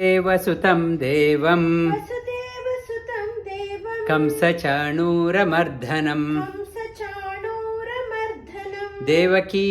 देवसुतं देवं वसुदेवसुतं देवं कंसचाणूरमर्दनं कंसचाणूरमर्दनं देवकी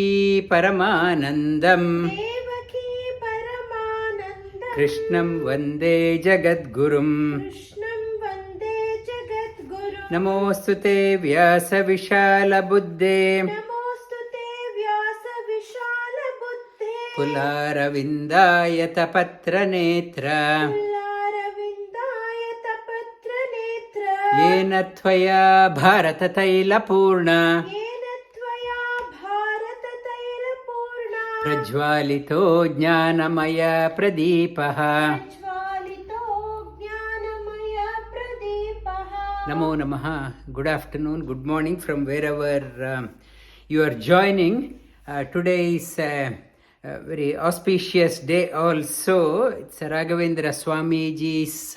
परमानन्दं देवकी परमानन्दं कृष्णं वन्दे जगद्गुरुं कृष्णं वन्दे जगद्गुरुं नमोऽस्तु ते व्यासविशालबुद्धे नमोऽस्तु ते व्यासविशालबुद्धे पुलारविन्दायतपत्रनेत्र पुल्लारविन्दायतपत्रनेत्र येन त्वया भारततैलपूर्ण येन त्वया भारततैलपूर्णा प्रज्वालितो ज्ञानमयप्रदीपः प्रज्वालितो ज्ञानमयप्रदीपः Namo Namaha. Good afternoon, good morning from wherever you are joining. Today is a very auspicious day also. It's Raghavendra Swamiji's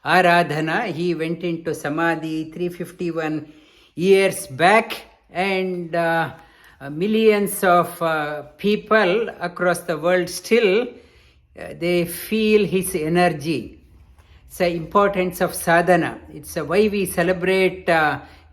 Aradhana. He went into Samadhi 351 years back, and millions of people across the world still they feel his energy. It's the importance of sadhana. It's why we celebrate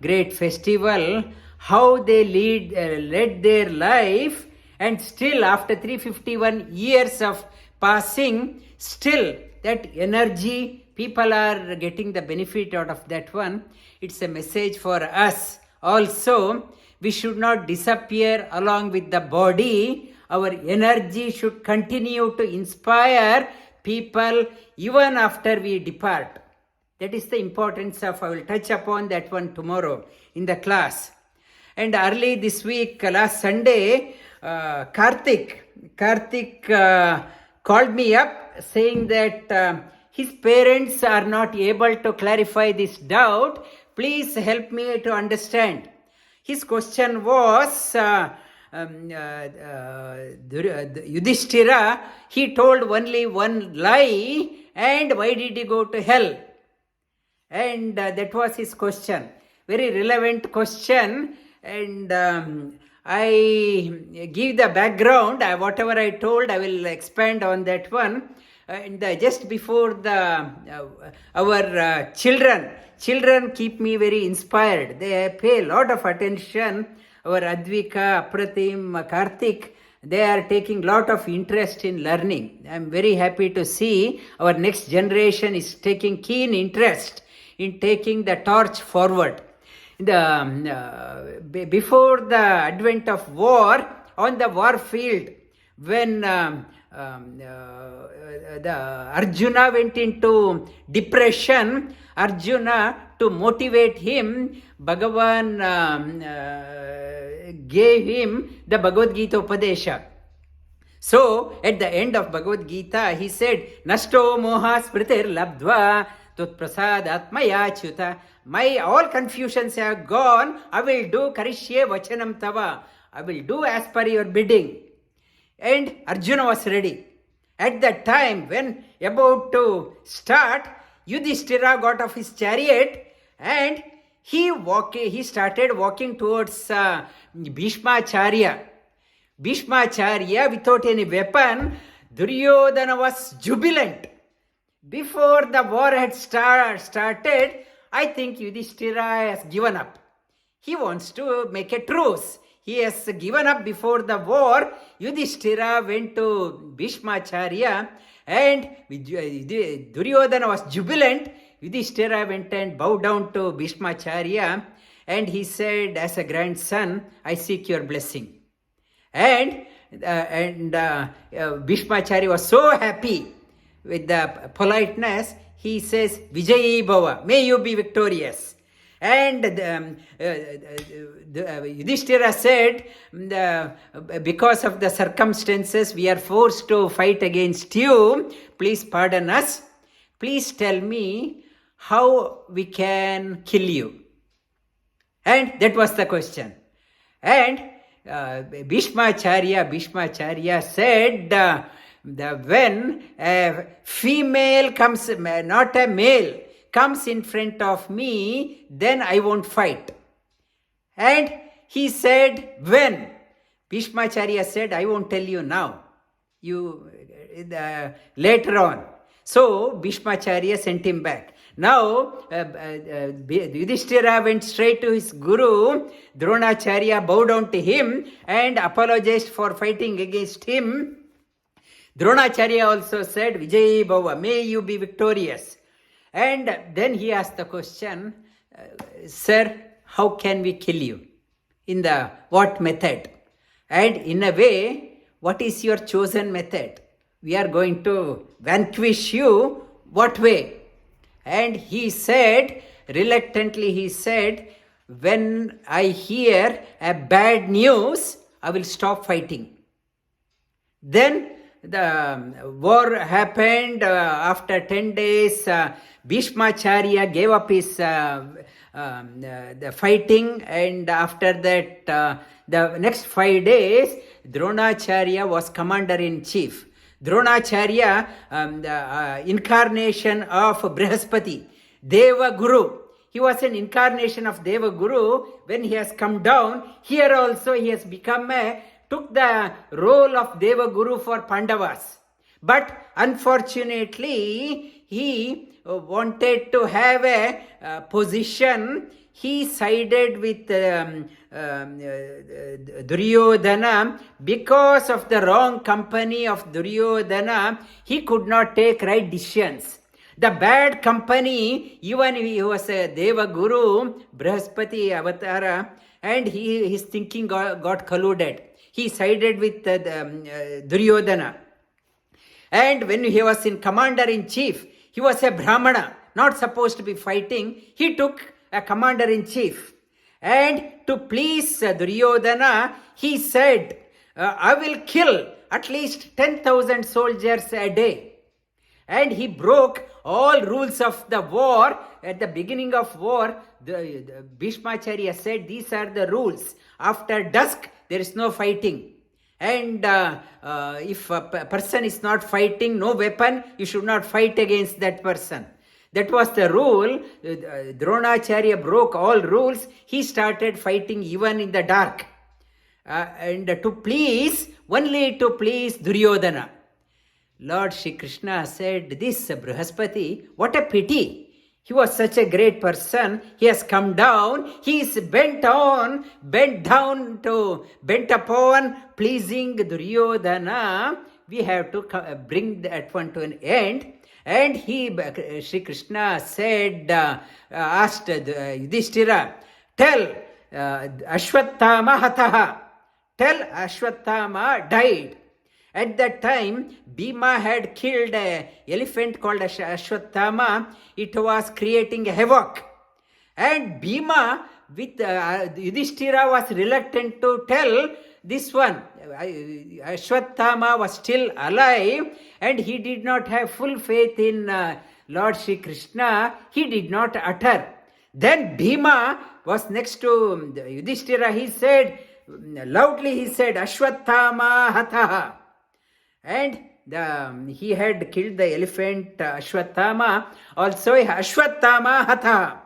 great festival, how they led their life, and still after 351 years of passing, still that energy, people are getting the benefit out of that one. It's a message for us also. We should not disappear along with the body. Our energy should continue to inspire people even after we depart. That is the importance of, I will touch upon that one tomorrow in the class. And early this week, last Sunday, Karthik called me up saying that his parents are not able to clarify this doubt. Please help me to understand. His question was, Yudhishthira, he told only one lie, and why did he go to hell? And that was his question. Very relevant question, and I give the background. Whatever I told, I will expand on that one. And just before our children keep me very inspired. They pay a lot of attention. Our Advika, Apratim, Karthik, they are taking lot of interest in learning. I am very happy to see our next generation is taking keen interest in taking the torch forward. Before the advent of war, on the war field, when the Arjuna went into depression, Arjuna, to motivate him, Bhagavan gave him the Bhagavad Gita Upadesha. So, at the end of Bhagavad Gita, he said, Nashto moha smritir labdva tut prasadatmaya chuta. My all confusions have gone. I will do karishye vachanam tava. I will do as per your bidding. And Arjuna was ready. At that time, when about to start, Yudhishthira got off his chariot and he started walking towards Bhishmacharya. Bhishmacharya, without any weapon, Duryodhana was jubilant. Before the war had started, I think Yudhishthira has given up. He wants to make a truce. He has given up before the war. Yudhishthira went to Bhishmacharya and Duryodhana was jubilant. Yudhishthira went and bowed down to Bhishmacharya and he said, as a grandson, I seek your blessing. And Bhishmacharya was so happy with the politeness. He says, Vijayi Bhava, may you be victorious. And Yudhishthira said, because of the circumstances, we are forced to fight against you. Please pardon us. Please tell me how we can kill you. And that was the question. And Bhishmacharya said, when a female comes, not a male, comes in front of me, then I won't fight. And he said, when? Bhishmacharya said, I won't tell you now. You later on. So Bhishmacharya sent him back. Now Yudhishthira went straight to his guru. Dronacharya bowed down to him and apologized for fighting against him. Dronacharya also said, Vijayi Bhava, may you be victorious. And then he asked the question, Sir, how can we kill you? In the what method? And in a way, what is your chosen method? We are going to vanquish you. What way? And he said, reluctantly he said, when I hear a bad news, I will stop fighting. Then the war happened. After 10 days, Bhishmacharya gave up his the fighting, and after that, the next 5 days, Dronacharya was commander-in-chief. Dronacharya, the incarnation of Brihaspati, Deva Guru. He was an incarnation of Deva Guru. When he has come down, here also he has become took the role of Deva Guru for Pandavas. But unfortunately, he wanted to have a position. He sided with Duryodhana. Because of the wrong company of Duryodhana, he could not take right decisions. The bad company, even he was a Deva Guru, Brihaspati Avatara, and his thinking got colluded. He sided with Duryodhana. And when he was in commander-in-chief, he was a Brahmana, not supposed to be fighting. He took a commander-in-chief. And to please Duryodhana, he said, I will kill at least 10,000 soldiers a day. And he broke all rules of the war. At the beginning of war, the Bhishmacharya said, these are the rules. After dusk, there is no fighting. And if a person is not fighting, no weapon, you should not fight against that person. That was the rule. Dronacharya broke all rules. He started fighting even in the dark. And only to please Duryodhana. Lord Shri Krishna said, this Brihaspati, what a pity. He was such a great person. He has come down. He is bent upon pleasing Duryodhana. We have to bring that one to an end. And Shri Krishna said, asked Yudhishthira, tell Ashwathama hataha. Tell Ashwathama died. At that time, Bhima had killed an elephant called Ashwathama. It was creating havoc. And Bhima, with Yudhishthira, was reluctant to tell this one. Ashwathama was still alive and he did not have full faith in Lord Shri Krishna. He did not utter. Then Bhima was next to Yudhishthira. He said, loudly he said, Ashwathama hataha. And he had killed the elephant Ashwathama. Also Ashwathama hataha.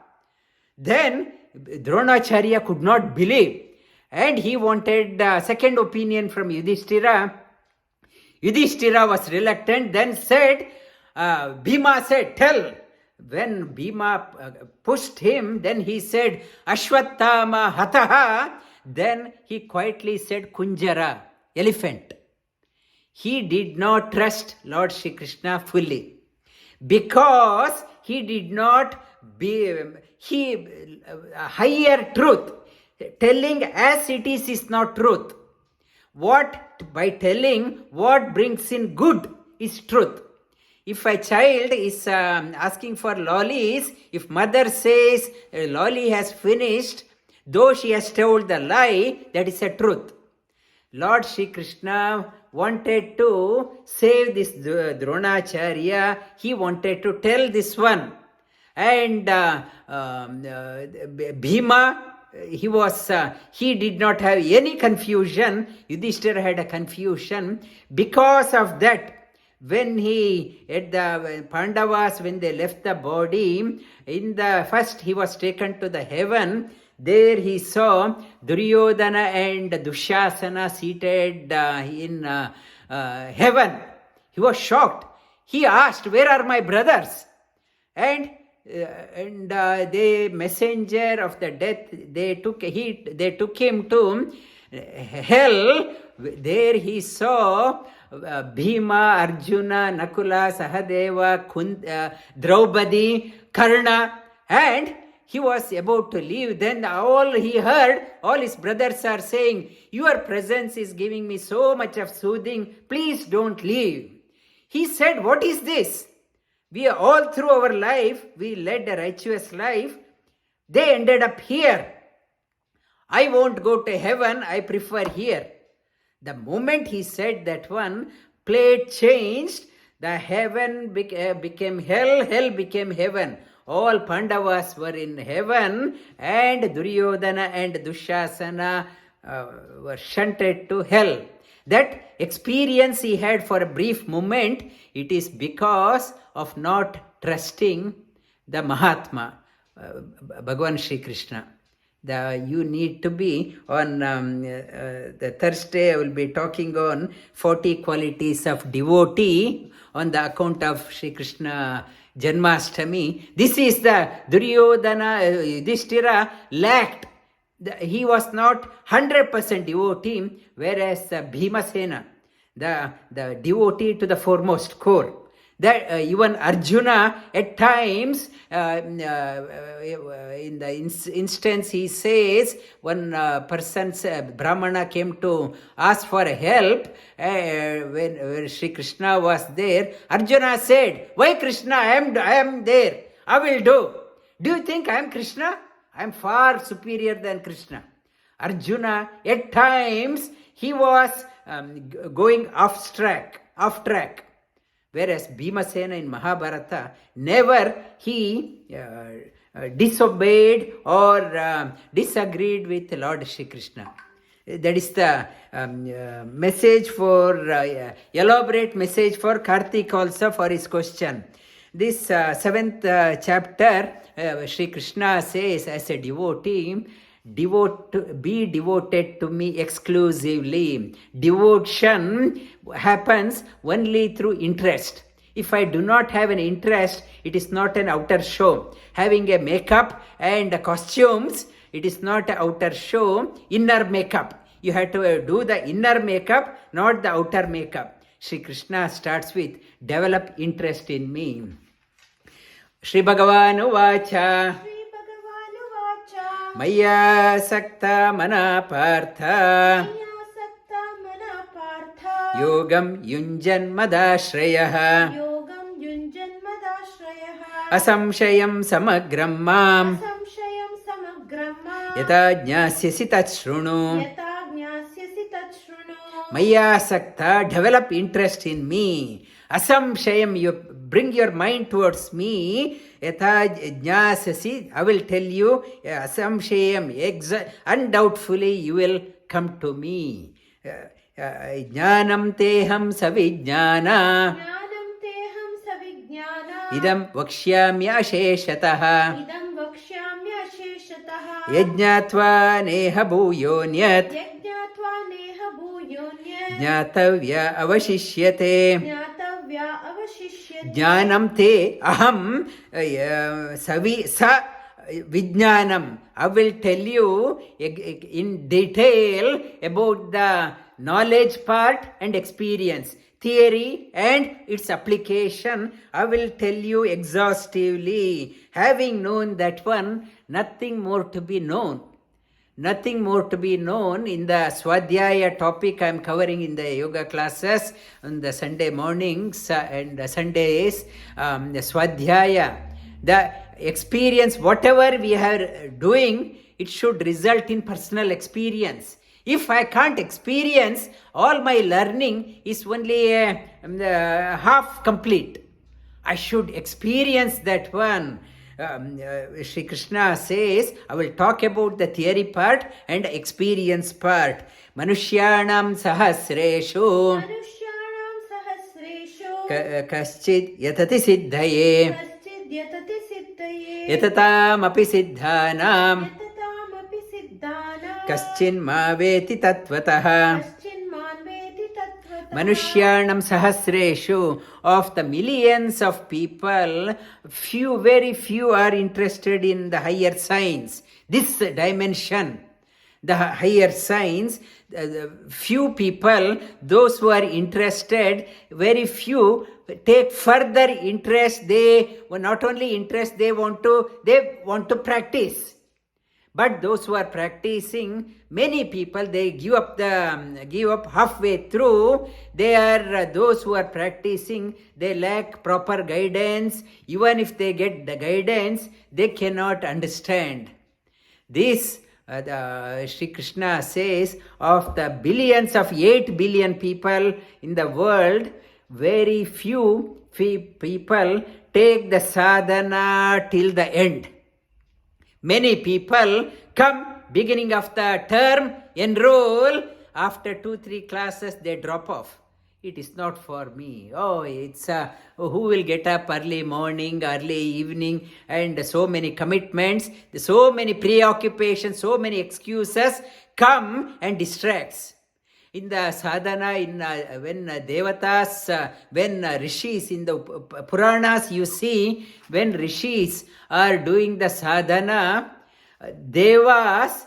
Then Dronacharya could not believe. And he wanted second opinion from Yudhishthira. Yudhishthira was reluctant. Then Bhima said, tell. When Bhima pushed him, then he said, Ashwathama hataha. Then he quietly said, Kunjara, elephant. He did not trust Lord Shri Krishna fully. Because he did not higher truth. Telling as it is not truth. By telling what brings in good is truth. If a child is asking for lollies, if mother says lolly has finished, though she has told the lie, that is a truth. Lord Shri Krishna wanted to save this Dronacharya. He wanted to tell this one. And Bhima, he did not have any confusion. Yudhishthira had a confusion. Because of that, when the Pandavas, when they left the body, first he was taken to the heaven. There he saw Duryodhana and Dushasana seated in heaven. He was shocked. he asked, "Where are my brothers?" And the messenger of the death, they took him to hell. There he saw Bhima, Arjuna, Nakula, Sahadeva, Draupadi, Karna, and he was about to leave. Then all he heard, all his brothers are saying, "Your presence is giving me so much of soothing. Please don't leave." He said, "What is this? We all through our life, we led a righteous life. They ended up here. I won't go to heaven, I prefer here." The moment he said that one, plate changed. The heaven became hell, hell became heaven. All Pandavas were in heaven, and Duryodhana and Dushasana were shunted to hell. That experience he had for a brief moment, it is because of not trusting the Mahatma, Bhagavan Shri Krishna. You need to be on the Thursday. I will be talking on 40 qualities of devotee on the account of Shri Krishna Janmashtami. This is the Duryodhana, Yudhishthira lacked. He was not 100% devotee, whereas Bhimasena, the devotee to the foremost core. That even Arjuna at times, in the instance he says, one person's Brahmana came to ask for help, when Sri Krishna was there, Arjuna said, "Why Krishna, I am there, I will do. Do you think I am Krishna? I am far superior than Krishna." Arjuna at times he was going off track. Whereas Bhimasena in Mahabharata, never he disobeyed or disagreed with Lord Shri Krishna. That is the message for, elaborate message for Karthik also for his question. This 7th chapter, Shri Krishna says, as a devotee, be devoted to me exclusively. Devotion happens only through interest. If I do not have an interest, it is not an outer show. Having a makeup and costumes, it is not an outer show. Inner makeup. You have to do the inner makeup, not the outer makeup. Shri Krishna starts with, develop interest in me. Shri Bhagavanu Vacha. Maya Sakta Mana Partha Yogam Yunjan Madashrayah Asamshayam Samagram Mam Yata Jnasyasi Tachrunu Maya Sakta, develop interest in me. Asamshayam, you bring your mind towards me. Yata jnasasi, I will tell you. Asamshayam, undoubtfully you will come to me. Jnanam teham savijnana. Idam vakshyami asheshataha. Yajnatva neha bhuyonyat. Jnatavya avashishyate. Jnanam te aham savi sa vijnanam. I will tell you in detail about the knowledge part and experience. Theory and its application, I will tell you exhaustively. Having known that one, nothing more to be known. Nothing more to be known. In the Swadhyaya topic I am covering in the yoga classes on the Sunday mornings and Sundays, the Swadhyaya. The experience, whatever we are doing, it should result in personal experience. If I can't experience, all my learning is only half complete. I should experience that one. Shri Krishna says, I will talk about the theory part and experience part. Manushyanam sahasreshu kaschid yatati siddhaye yatatam api siddhanam kaschin ma veti tatvatah Manushyanam Sahasreshu, of the millions of people, very few are interested in the higher science, this dimension. The higher science, few people, those who are interested, very few take further interest. They not only interest, they want to practice. But those who are practicing, many people, they give up halfway through. They are those who are practicing, they lack proper guidance. Even if they get the guidance, they cannot understand. This Sri Krishna says, of the billions of 8 billion people in the world, very few people take the sadhana till the end. Many people come beginning of the term, enroll, after 2-3 classes they drop off. It is not for me. It's who will get up early morning, early evening, and so many commitments, so many preoccupations, so many excuses come and distracts. In the sadhana, when devatas, when rishis, in the Puranas you see, when rishis are doing the sadhana, devatas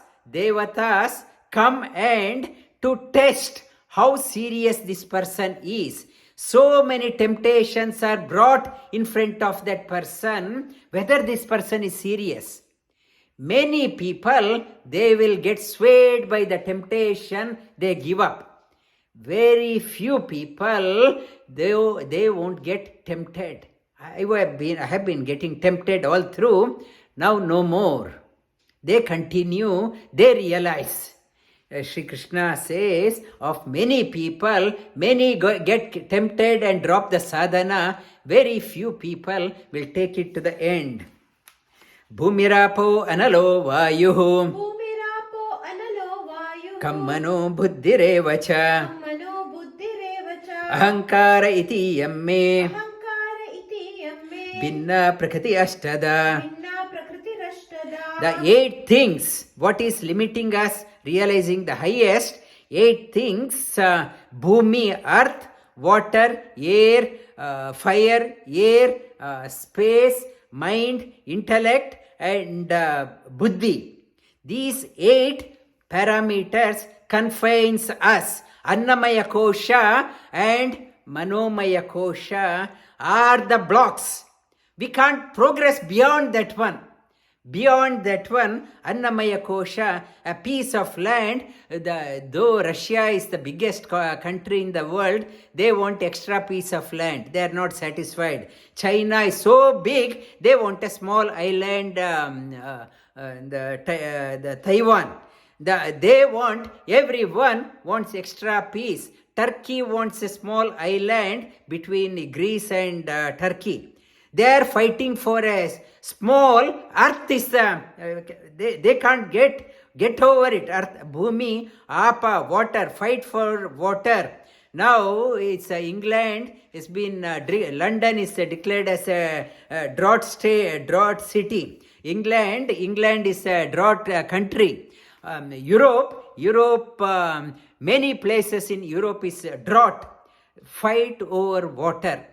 come and to test how serious this person is. So many temptations are brought in front of that person, whether this person is serious. Many people, they will get swayed by the temptation, they give up. Very few people, they won't get tempted. I have been getting tempted all through, now no more. They continue, they realize. Sri Krishna says, of many people, many get tempted and drop the sadhana, very few people will take it to the end. Bhumirapo analo vayuhu Bhumirapo analo vayuh. Kammano buddhirevacha Kammano buddhirevacha. Ahankara iti yamme Ahankara iti yamme. Binna prakriti ashtada. Binna prakriti rashtada. The 8 things, what is limiting us, realizing the highest, 8 things, bhumi, earth, water, air, fire, air, space, mind, intellect, and buddhi. These 8 parameters confines us. Annamaya kosha and manomaya kosha are the blocks. We can't progress beyond that one. Beyond that one, Annamaya Kosha, a piece of land, though Russia is the biggest country in the world, they want extra piece of land. They are not satisfied. China is so big, they want a small island, the Taiwan. Everyone wants extra piece. Turkey wants a small island between Greece and Turkey. They are fighting for a small earth. Is they can't get over it. Earth, bhumi, apa, water, fight for water. Now it's England. It's been London is declared as a drought city. England is a drought country. Europe, many places in Europe is drought. Fight over water.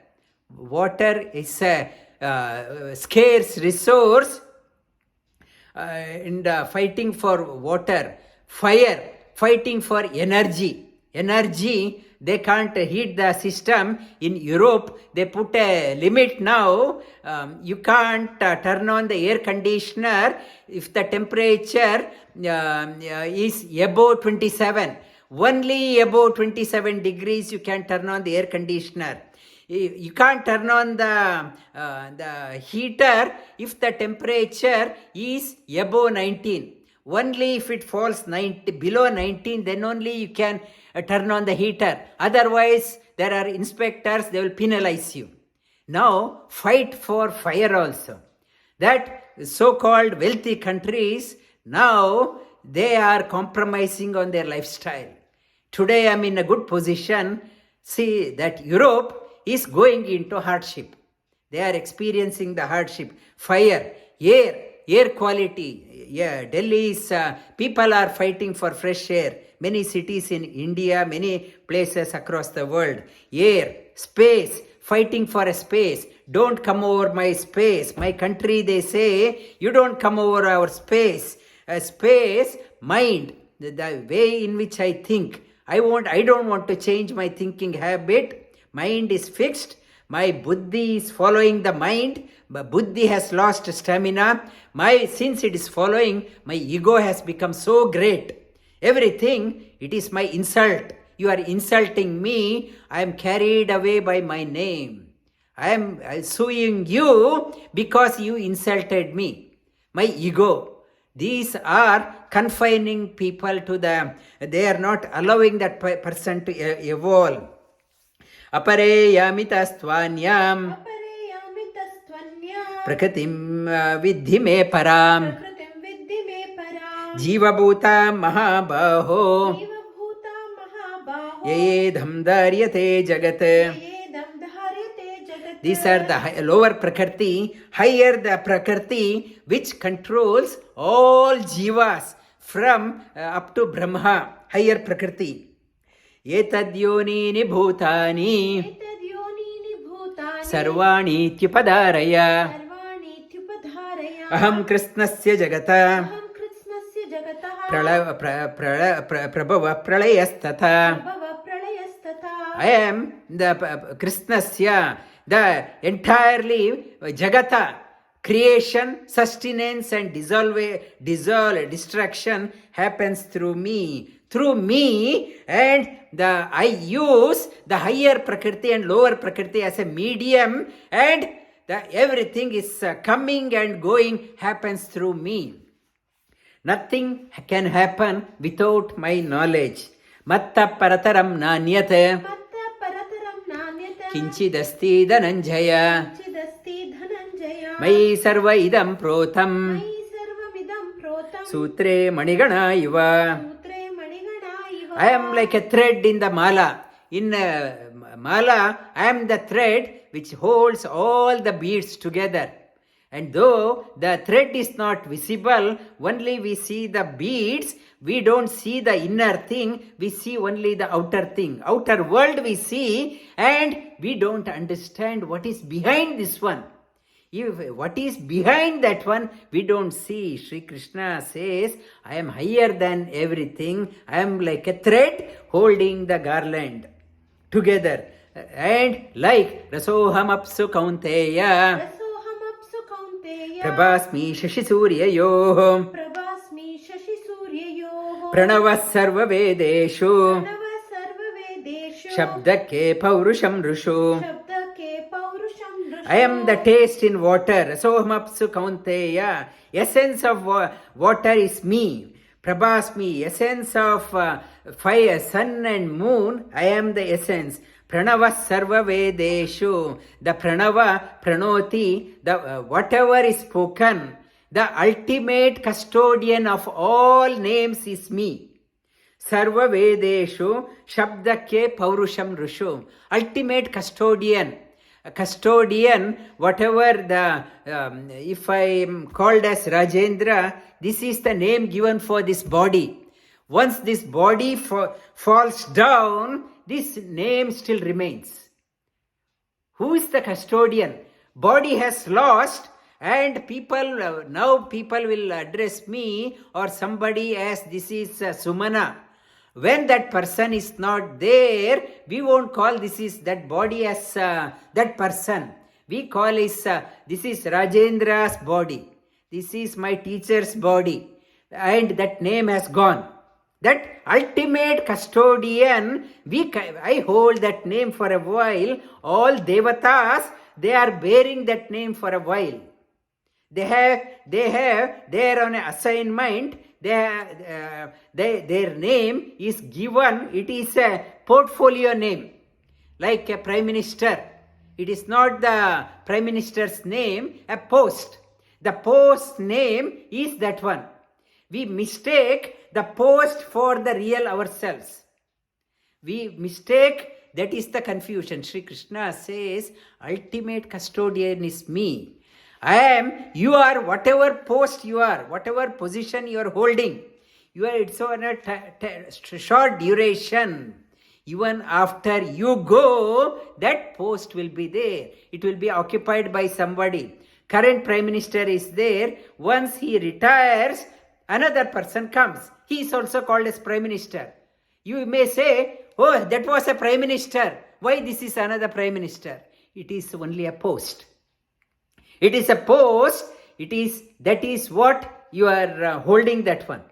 Water is a scarce resource, and fighting for water. Fire, fighting for energy. They can't heat the system. In Europe, they put a limit now. You can't turn on the air conditioner if the temperature is above 27. Only above 27 degrees you can turn on the air conditioner. You can't turn on the heater if the temperature is above 19. Only if it falls below 19, then only you can turn on the heater. Otherwise, there are inspectors, they will penalize you. Now, fight for fire also. That so-called wealthy countries, now they are compromising on their lifestyle. Today, I am in a good position. See that Europe is going into hardship. They are experiencing the hardship. Fire, air quality. Yeah, Delhi's people are fighting for fresh air. many cities in India, many places across the world. Air, space, fighting for a space. Don't come over my space. My country, they say, you don't come over our space. Space, mind, the way in which I think. I don't want to change my thinking habit. Mind is fixed. My buddhi is following the mind. My buddhi has lost stamina. Since it is following, my ego has become so great. Everything, it is my insult. You are insulting me. I am carried away by my name. I am suing you because you insulted me. My ego. These are confining people to they are not allowing that person to evolve. Apareyamitastvanyam अपरेयामितस्त्वन्याम् prakritim vidhi me param प्रकृतिं विद्धि मे पराम् jivabhuta mahabaho जीवभूता महाबाहो yedham daryate jagat. येदं धार्यते जगत् These are the lower prakriti, higher the prakriti which controls all jivas from up to Brahma, higher prakriti. Etadyonini bhutani एतद्योनीनि भूतानि sarvani tyupadaraya सर्वाणीत्युपधारय aham krishnasya jagata अहं कृत्स्नस्य जगतः prabhava pralayastata. भव प्रलयस्तथा I am the krishnasya, the entirely jagata, creation, sustenance and destruction happens through me. Through me, and I use the higher prakriti and lower prakriti as a medium, and everything is coming and going happens through me. Nothing can happen without my knowledge. Matta parataram nanyat मत्त परतरं नान्यत kinchidasti dhananjaya चिदस्ति Dhananjay mai sarva idam protam मयि सर्वमिदं प्रोतं sutre manigana iva. सूत्रे मणिगणा इव I am like a thread in the mala. In mala, I am the thread which holds all the beads together. And though the thread is not visible, only we see the beads, we don't see the inner thing, we see only the outer thing. Outer world we see, and we don't understand what is behind this one. What is behind that one, we don't see. Sri Krishna says, I am higher than everything. I am like a thread holding the garland together. And like Rasoham Apsu Kaunteya, रसोऽहमप्सु Kaunteya Prabhasmi Shashi Suryayo, प्रभास्मि शशिसूर्ययोः Pranava Sarva Vedeshu, Pranav सर्ववेदेषु Shabdake Paurusham Rushu. शब्दके पौरुषं I am the taste in water. Rasoham Apsu Kaunteya. Essence of water is me. Prabhasmi, essence of fire, sun and moon, I am the essence. Pranava sarva vedeshu, the pranava, pranoti, the whatever is spoken, the ultimate custodian of all names is me. Sarva vedeshu, shabdake paurusham rushu, ultimate custodian. A custodian, whatever the, if I am called as Rajendra, this is the name given for this body. Once this body falls down, this name still remains. Who is the custodian? Body has lost, and people, now people will address me or somebody as this is Sumana. When that person is not there, we won't call this is that body as that person. We call this is Rajendra's body. This is my teacher's body. And that name has gone. That ultimate custodian, I hold that name for a while. All devatas, they are bearing that name for a while. They are on an assignment. Their name is given. It is a portfolio name, like a prime minister. It is not the prime minister's name, a post. The post name is that one. We mistake the post for the real ourselves. We mistake, that is the confusion. Sri Krishna says, ultimate custodian is me. You are whatever post you are, whatever position you are holding. It's on a short duration. Even after you go, that post will be there. It will be occupied by somebody. Current Prime Minister is there. Once he retires, another person comes. He is also called as Prime Minister. You may say, oh, that was a Prime Minister. Why this is another Prime Minister? It is only a post. It is a post. That is what you are holding, that one.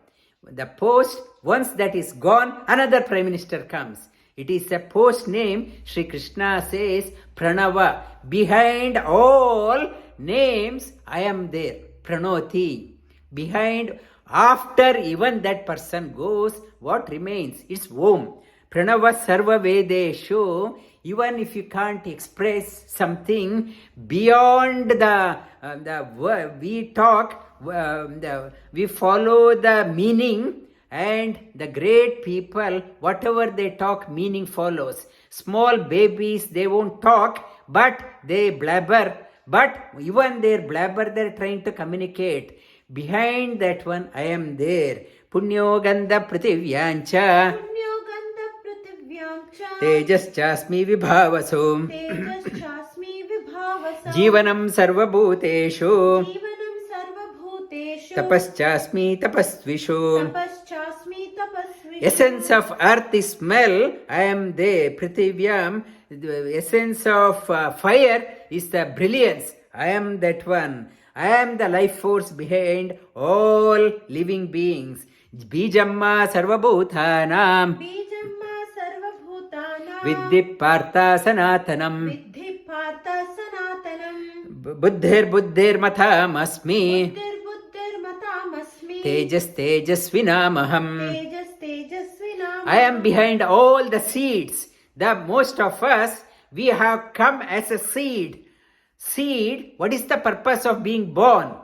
The post, once that is gone, another Prime Minister comes. It is a post name. Sri Krishna says, Pranava. Behind all names, I am there. Pranoti. Behind, after even that person goes, what remains? It's Om. Pranava Sarva Vedeshu. Even if you can't express something beyond the we talk, we follow the meaning, and the great people, whatever they talk, meaning follows. Small babies, they won't talk, but they blabber. But even their blabber, they're trying to communicate. Behind that one, I am there. Punyo Gandha Prithivyancha. Punyo Gandha Prithivyancha. Tejaschasmi Vibhavaso. Tejaschasmi Vibhavaso. Jivanam Sarvabhuteshu. Jivanam Sarvabhuteshu. Tapaschasmi Tapasvishu. Tapaschasmi Tapasvishu. Essence of earth is smell, I am there. Prithivyam. The essence of fire is the brilliance, I am that one. I am the life force behind all living beings. Bijamma Sarvabhutanam. Bijamma Sarvabhutanam. Viddhi Partha Sanatanam. Viddhi Partha Sanatanam. Buddhir Mathamasmi. Buddhir Matamasmi. Tejasvinamaham. Tejasvinamaham. I am behind all the seeds. The most of us, we have come as a seed. Seed, what is the purpose of being born?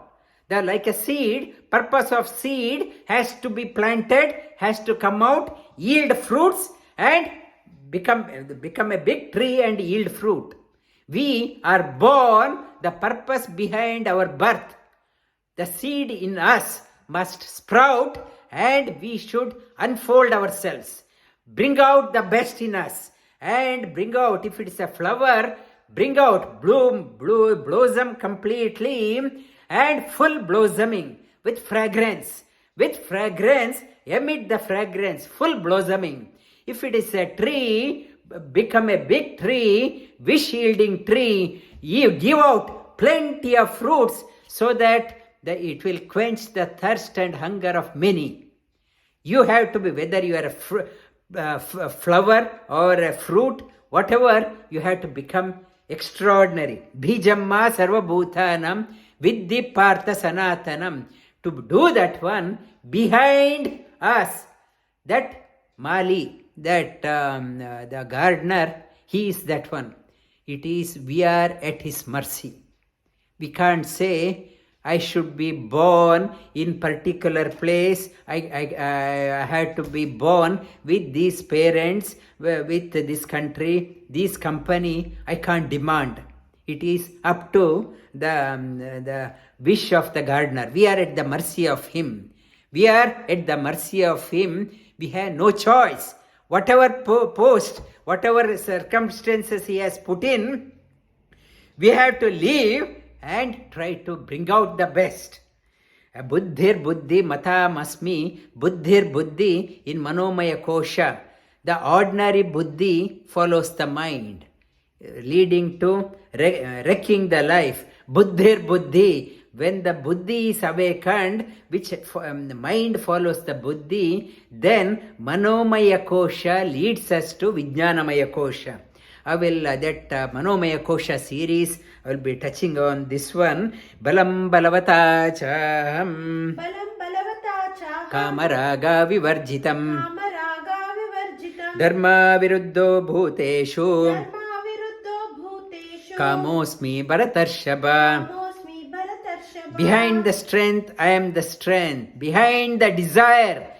Like a seed, purpose of seed has to be planted, has to come out, yield fruits, and become a big tree and yield fruit. We are born, the purpose behind our birth. The seed in us must sprout, and we should unfold ourselves. Bring out the best in us, and bring out, if it is a flower, bring out, blossom completely, and full blossoming with fragrance. With fragrance, emit the fragrance, full blossoming. If it is a tree, become a big tree, wish-yielding tree. You give out plenty of fruits so that it will quench the thirst and hunger of many. You have to be, whether you are a flower or a fruit, whatever, you have to become extraordinary. Bhijamma Sarvabhutanam Viddhi Partha Sanatanam. To do that one, behind us, that Mali, that the gardener, he is that one. It is, we are at his mercy. We can't say, I should be born in particular place. I had to be born with these parents, with this country, this company. I can't demand. It is up to the wish of the gardener. We are at the mercy of him. We are at the mercy of him. We have no choice. Whatever post, whatever circumstances he has put in, we have to live and try to bring out the best. Buddhir buddhi matamasmi. Buddhir buddhi in manomaya kosha. The ordinary buddhi follows the mind, leading to wrecking the life. Buddhir buddhi. When the buddhi is awakened, which the mind follows the buddhi, then manomaya kosha leads us to vijnanamaya kosha. I will, that Manomaya Kosha series, I will be touching on this one. Balam balavata chaham. Balam balavata chaham. Kamaraga vivarjitam. Kamaraga vivarjitam. Dharma viruddho bhuteshu. Dharma viruddho bhuteshu. Kamosmi bharatarshaba. Kamosmi bharatarshaba. Behind the strength, I am the strength. Behind the desire,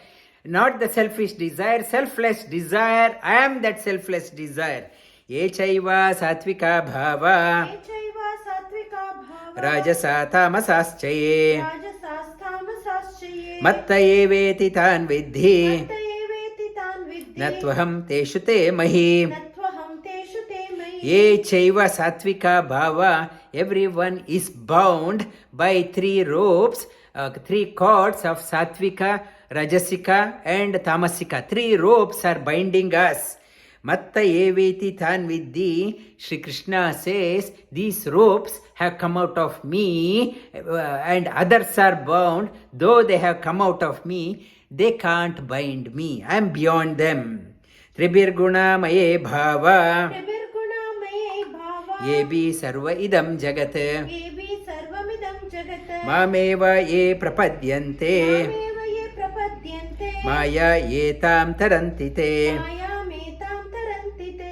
not the selfish desire, selfless desire, I am that selfless desire. Echaiva satvika bhava. Echaiva satvika bhava. Rajasa tamasaschaye. Rajasasthamasaschaye. मत्त एवेति तान् विद्धि मत्त एवेति तान् विद्धि न त्वहं तेषु ते मही न त्वहं तेषु ते मयि ये चैव सात्विका भावा everyone is bound by three ropes, three cords of satvika, rajasika and tamasika. Three ropes are binding us. Matta eveti tan vidhi. Shri Krishna says these ropes have come out of me and others are bound. Though they have come out of me, they can't bind me. I am beyond them. Tribirguna maye bhava त्रिभिर्गुणामये भावा ये भी सर्व इदं जगत् एवि सर्वमिदं जगत् मामेव ये प्रपद्यन्ते मामेव ये प्रपद्यन्ते माया एतां तरन्ति ते मायामेतां तरन्ति ते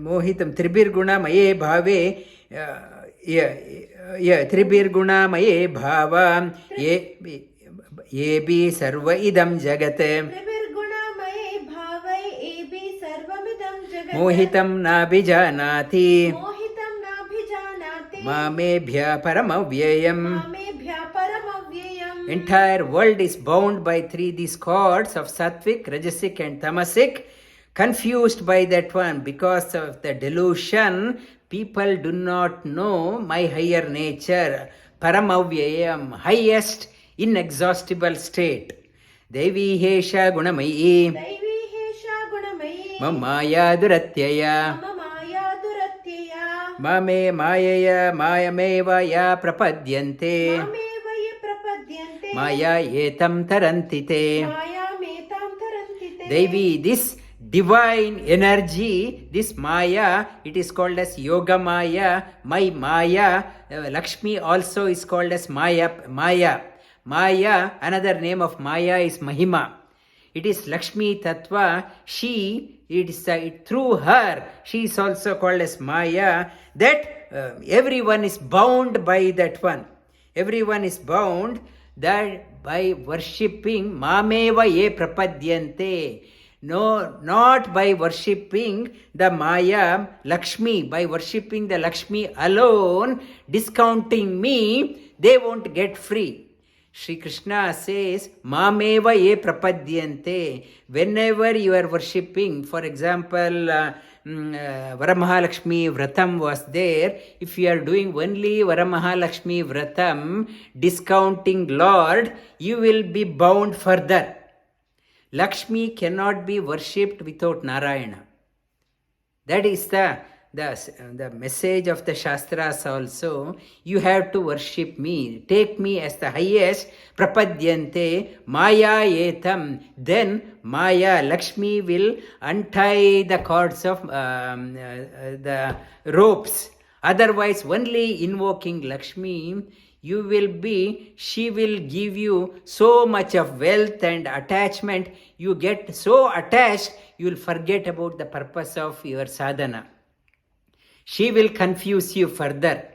मोहितं त्रिभिर्गुणमये भावे त्रिभिर्गुणमये भावा ये भी सर्व इदं जगत् त्रिभिर्गुणामये भावै एवि सर्वमिदं जगत् मोहितं नाभिजानाति मोहितं नाभिजानाति मामेभ्यः परमव्ययम् मामेभ्यः परमव्ययम् Entire world is bound by these cords of sattvic, rajasic and tamasic, confused by that one. Because of the delusion, people do not know my higher nature, paramavyayam, highest inexhaustible state. Devi hesha gunamayi दैवी हेषा गुणमयी mamaya duratyaya मम माया दुरत्यया mame mayaya mayameva ya prapadyante मामेव ये प्रपद्यन्ते maya etam tarantite. मायामेतां तरन्ति ते Devi, this divine energy, this Maya, it is called as Yoga Maya, my Maya. Lakshmi also is called as Maya. Maya, another name of Maya is Mahima. It is Lakshmi Tattva. She, it is through her, she is also called as Maya. That everyone is bound by that one. Everyone is bound that by worshipping Mameva ye prapadyante. No, not by worshipping the Maya, Lakshmi. By worshipping the Lakshmi alone, discounting me, they won't get free. Shri Krishna says, Mameva ye prapadyante. Whenever you are worshipping, for example, Varamahalakshmi Vratam was there. If you are doing only Varamahalakshmi Vratam, discounting Lord, you will be bound further. Lakshmi cannot be worshipped without Narayana. That is the message of the Shastras also. You have to worship me. Take me as the highest. Prapadyante Maya etam. Then Maya, Lakshmi will untie the cords of the ropes. Otherwise, only invoking Lakshmi, she will give you so much of wealth and attachment. You get so attached, you will forget about the purpose of your sadhana. She will confuse you further.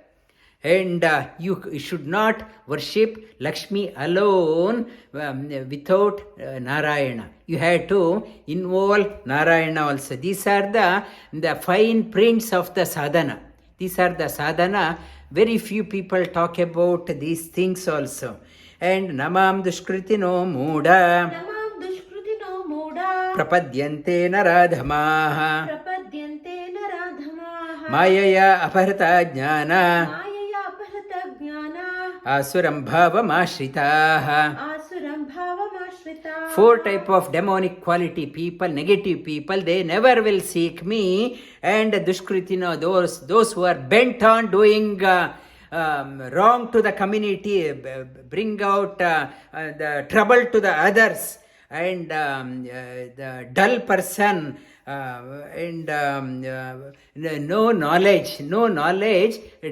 And you should not worship Lakshmi alone without Narayana. You have to involve Narayana also. These are the fine prints of the sadhana. These are the sadhana. Very few people talk about these things also. And namam dushkritino muda नमां दुष्कृतिनो मूढा prapadyante naradhamaha प्रपद्यन्ते नराधमाः mayaya aparata jnana मायया अपहृतज्ञाना asuram bhavamashritah. आसुरं भावमाश्रिताः 4 type of demonic quality people, negative people, they never will seek me. And dushkritino, those who are bent on doing wrong to the community, bring out the trouble to the others, and the dull person, and no knowledge,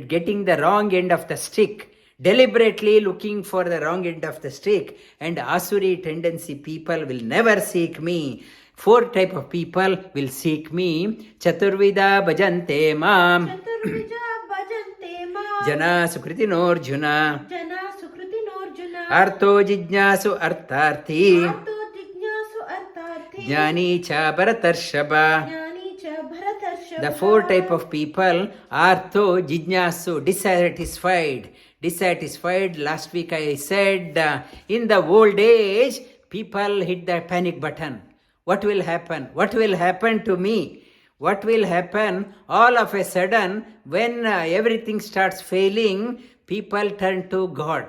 getting the wrong end of the stick, deliberately looking for the wrong end of the stick, and asuri tendency people will never seek me. 4 type of people will seek me. Chaturvida bhajante mam चतुर्विजा भजन्ते मां jana sukritinarjuna जना सुकृतिनोऽर्जुन artho jijnasu artharthi आर्तो जिज्ञासु अर्थार्थी jnani cha bharatarshava. ज्ञानी च भरतर्षभ The four type of people: artho, jijnasu, dissatisfied. Last week I said in the old age, people hit the panic button. What will happen? What will happen to me? What will happen? All of a sudden, when everything starts failing, people turn to God.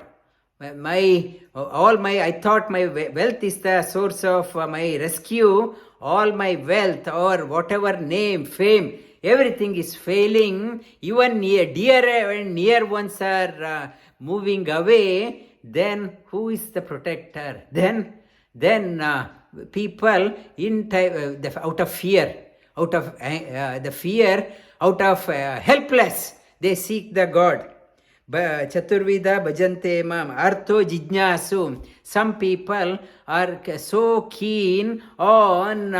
I thought my wealth is the source of my rescue. All my wealth or whatever name, fame, everything is failing. Even dear and near ones are moving away. Then who is the protector? Then people out of fear, out of helpless, they seek the God. Chaturvida bhajante mam artho jijnasu. Some people are so keen on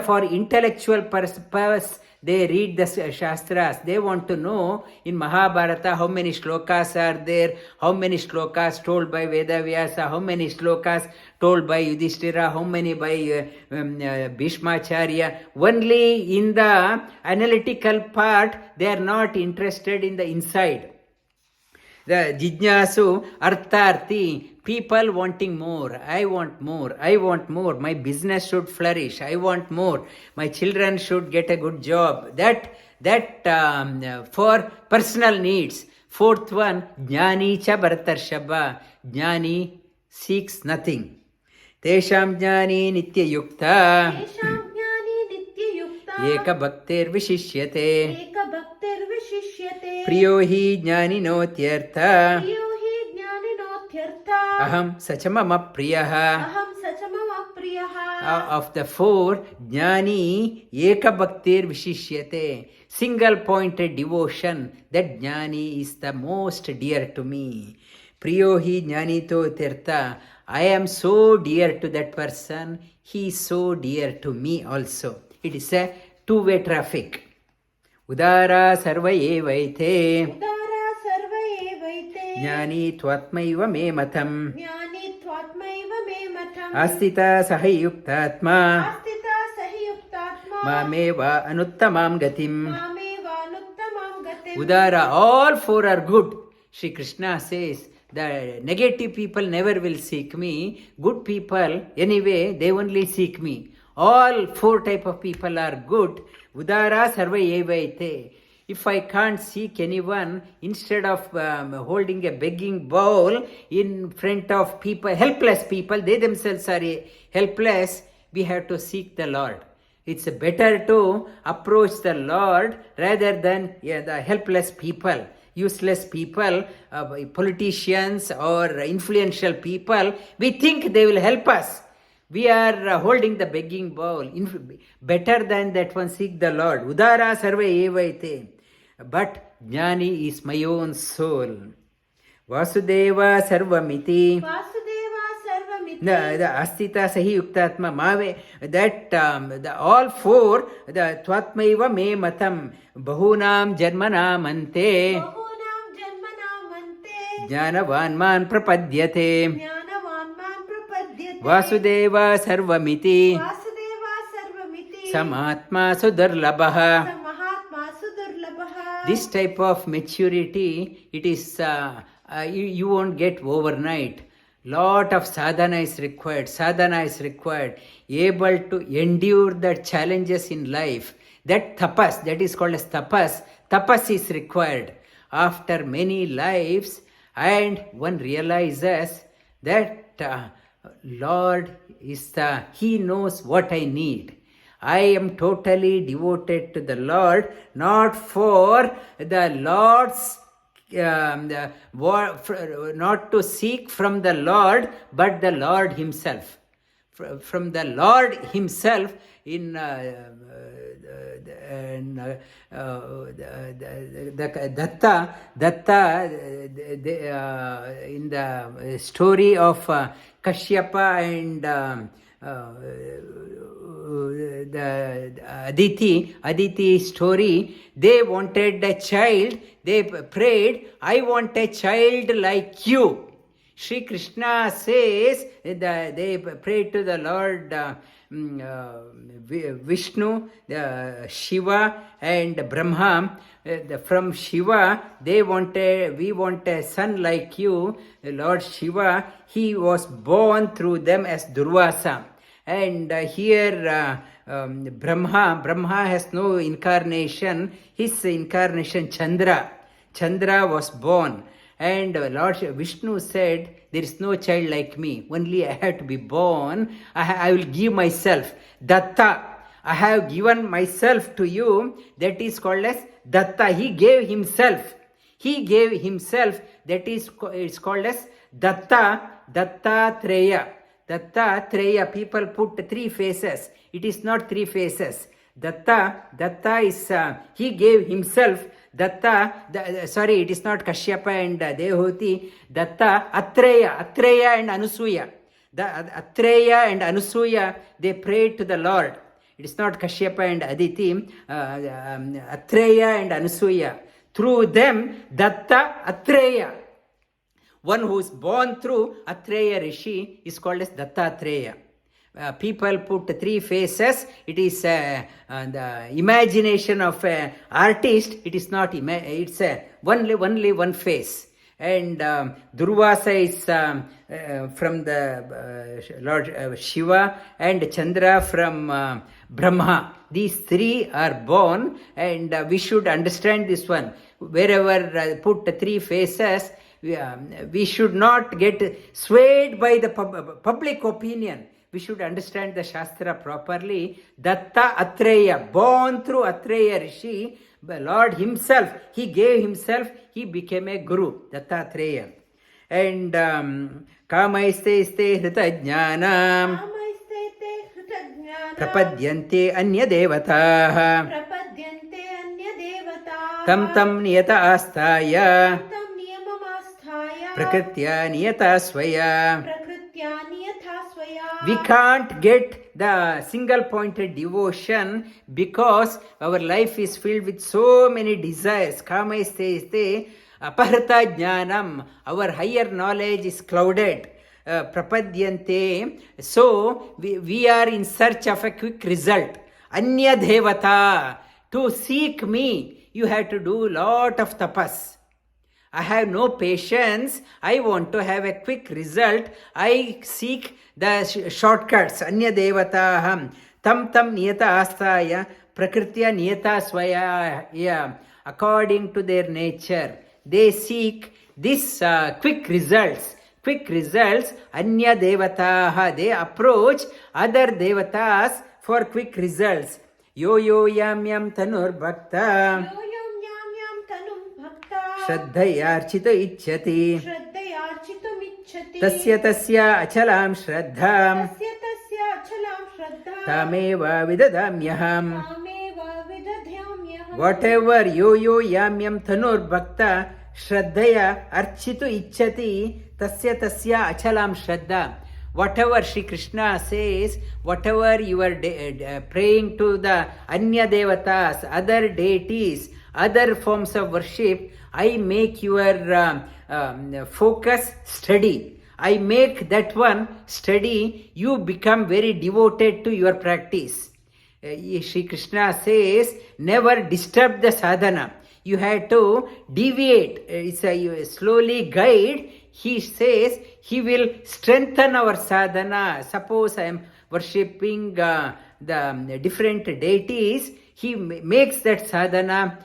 for intellectual purpose. They read the Shastras. They want to know in Mahabharata how many shlokas are there, how many shlokas told by Vedavyasa, how many shlokas told by Yudhishthira, how many by Bhishmacharya. Only in the analytical part, they are not interested in the inside. The jijnasu, artharthi, people wanting more. I want more. My business should flourish. I want more. My children should get a good job. That for personal needs. Fourth one, jnani cha bharatarshabha. Jnani seeks nothing. Tesham jnani nitya yukta. Eka bhaktir vishishyate. Priyo hi jnaninotyartha. Aham sachamama priyaha. Of the four, jnani eka bhaktir vishishyate. Single pointed devotion. That jnani is the most dear to me. Priyo hi jnanito tirtha. I am so dear to that person. He is so dear to me also. It is a two-way traffic. Udara sarva evaite. Jnani tvatmaiva me matam. Astita sahayuktatma. Mameva anuttamam gatim. Udara, all four are good. Shri Krishna says, the negative people never will seek me. Good people, anyway, they only seek me. All four type of people are good. Udara sarva evaite. If I can't seek anyone, instead of holding a begging bowl in front of people, helpless people, they themselves are helpless, we have to seek the Lord. It's better to approach the Lord rather than the helpless people, useless people, politicians or influential people. We think they will help us. We are holding the begging bowl. Better than that one, seek the Lord. Udara sarva evaite. But jnani is my own soul. Vasudeva sarvamiti. The astita sahi yuktatma mave. That the all four, the tvatmaiva me matam. Bahunam janmanam ante. Jnanavan man prapadyate. Vasudeva sarvamiti. Samatma sudarlabha. This type of maturity, it is you won't get overnight. Lot of sadhana is required. Able to endure the challenges in life. That tapas, that is called as tapas. Tapas is required. After many lives, and one realizes that Lord is He knows what I need. I am totally devoted to the Lord, not for the Lord's, not to seek from the Lord, but the Lord Himself. From the Lord Himself in Datta in the story of Kashyapa and the Aditi story, they wanted a child. They prayed, I want a child like you. Sri Krishna says they prayed to the Lord Vishnu, Shiva and Brahma. From Shiva, we want a son like you, Lord Shiva. He was born through them as Durvasa. And here Brahma has no incarnation. His incarnation Chandra was born. And Lord Vishnu said, there is no child like me. Only I have to be born. I will give myself. Datta. I have given myself to you. That is called as Datta. He gave himself. That is it's called as Datta. Dattatreya. Dattatreya. People put 3 faces. It is not 3 faces. Datta is he gave himself. It is not Kashyapa and Devahuti. Datta, Atreya and Anusuya. Atreya and Anusuya, they prayed to the Lord. It is not Kashyapa and Aditi. Atreya and Anusuya. Through them, Datta, Atreya. One who is born through Atreya Rishi is called as Dattatreya. People put 3 faces. It is the imagination of an artist. It is not. It's only one face. And Durvasa is from the Lord Shiva, and Chandra from Brahma. These 3 are born, and we should understand this one. Wherever put 3 faces, we should not get swayed by the public opinion. We should understand the Shastra properly. Datta Atreya, born through Atreya Rishi, the Lord himself, he gave himself, he became a Guru, Dattatreya. And Kamaiste Hrita Jnanam Prapadyante Anya Devataha Tam Niyata Astaya Prakritya Niyata Swaya. We can't get the single-pointed devotion because our life is filled with so many desires. Kamaiste aparata jnanam. Our higher knowledge is clouded. Prapadyante. So we are in search of a quick result. Anya devata. To seek me, you have to do lot of tapas. I have no patience. I want to have a quick result. I seek the shortcuts. Anya devataham. Tam niyata astaya. Prakritya niyata swaya. According to their nature. They seek this quick results. Anya devataha. They approach other devatas for quick results. Yo yam tanur bhakta. Shraddhayarchito icchati. Tasya achalam shraddham. Tameva vidadamyaham. Whatever yo yam tanur bhakta shraddhaya archito icchati tasya achalam shraddha. Whatever Sri Krishna says, whatever you are praying to the Anya Devatas, other deities, other forms of worship, I make your focus steady. I make that one steady. You become very devoted to your practice. Sri Krishna says, never disturb the sadhana. You have to deviate. You slowly guide. He says, he will strengthen our sadhana. Suppose I am worshipping the different deities. He makes that sadhana